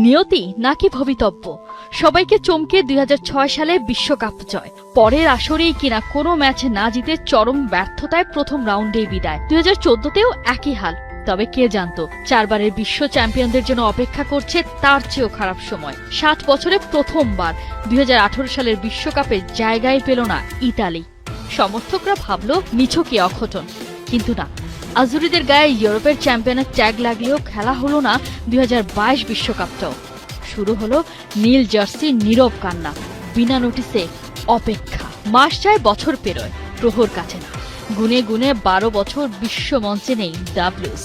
নিয়তি নাকি ভবিতব্য? সবাইকে চমকে 2006 সালে বিশ্বকাপ জয়, পরের আসরেই কিনা কোনো ম্যাচ না জিতে চরম ব্যর্থতায় প্রথম রাউন্ডেই বিদায়। 2014তেও একই হাল। তবে কে জানতো 4 বারের বিশ্ব চ্যাম্পিয়নদের জন্য অপেক্ষা করছে তার চেয়েও খারাপ সময়। 60 বছরে প্রথমবার 2018 সালের বিশ্বকাপে জায়গায় পেল না ইতালি। সমর্থকরা ভাবল নিছকই অঘটন, কিন্তু না, আজুরিদের গায়ে ইউরোপের চ্যাম্পিয়নের ট্যাগ লাগলেও খেলা হলো না 2022 বিশ্বকাপটাও। শুরু হলো নীল জার্সি নীরব কান্না, বিনা নোটিসে অপেক্ষা। মাস যায়, বছর পেরোয়, প্রহর কাটে না। গুনে গুনে 12 বছর বিশ্ব মঞ্চে নেই ডাবলুস।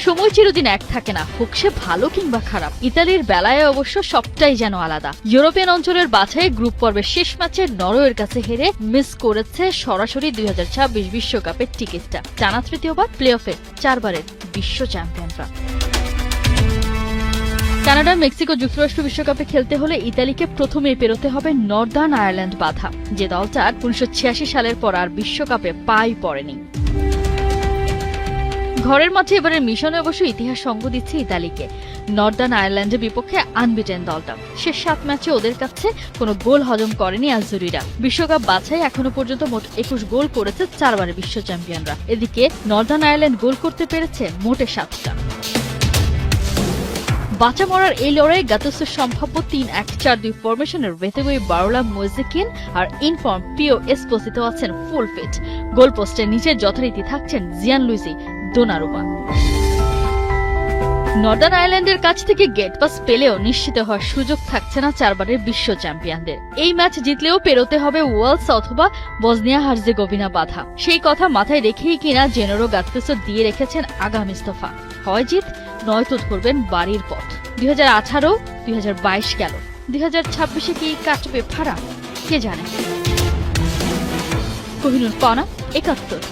সময় চিরদিন এক থাকে না, হোক সে ভালো কিংবা খারাপ। ইতালির বেলায় অবশ্য সবটাই যেন আলাদা। ইউরোপিয়ান অঞ্চলের বাছাই গ্রুপ পর্বের শেষ ম্যাচে নরওয়ের কাছে হেরে মিস করেছে সরাসরি 2026 বিশ্বকাপের টিকিটটা। টানা তৃতীয়বার প্লে অফে 4 বারের বিশ্ব চ্যাম্পিয়নরা। কানাডা, মেক্সিকো, যুক্তরাষ্ট্র বিশ্বকাপে খেলতে হলে ইতালিকে প্রথমেই পেরোতে হবে নর্দার্ন আয়ারল্যান্ড বাধা, যে দলটা 1986 সালের পর আর বিশ্বকাপে পাই পড়েনি। ঘরের মাঠে এবারের মিশনে অবশ্য ইতিহাস সঙ্গ দিচ্ছে ইতালিকে। নর্দার্ন আয়ারল্যান্ডের বিপক্ষে আনবিটেন দলটা। শেষ 7 ম্যাচে ওদের কাছে কোনো গোল হজম করেনি আজুরিরা। বিশ্বকাপ বাছাই এখনো পর্যন্ত মোট 21 গোল করেছে 4 বারের বিশ্ব চ্যাম্পিয়নরা। এদিকে নর্দার্ন আয়ারল্যান্ড গোল করতে পেরেছে মোটে 7টা। বাঁচা মরার এই লড়াই গাতুসোর সম্ভাব্য 3-1-4-2 ফরমেশনের ভেতরে বারোলা মোজেকিন আর ইনফর্ম পিও এসপোসিতো আছেন ফুল ফিট। গোল পোস্টের নিচে যথারীতি থাকছেন জিয়ানলুইজি দোনারুমা। নর্দার্ন আয়ারল্যান্ডের কাছ থেকে গেট পাস পেলেও নিশ্চিত হওয়ার সুযোগ থাকছে না 4 বারের বিশ্ব চ্যাম্পিয়নদের। এই ম্যাচ জিতলেও পেরোতে হবে ওয়েলস অথবা বসনিয়া হার্জেগোভিনা বাধা। সেই কথা মাথায় রেখেই কিনা জেনেরো গাতুসো দিয়ে রেখেছেন আগাম ইস্তফা। হয় জিত, নয়তো ধরবেন বাড়ির পথ। 2018, 2022 গেল, 2026-এ কি কাটবে ভাড়া কে জানে। কোহিনুর পাওনা 71।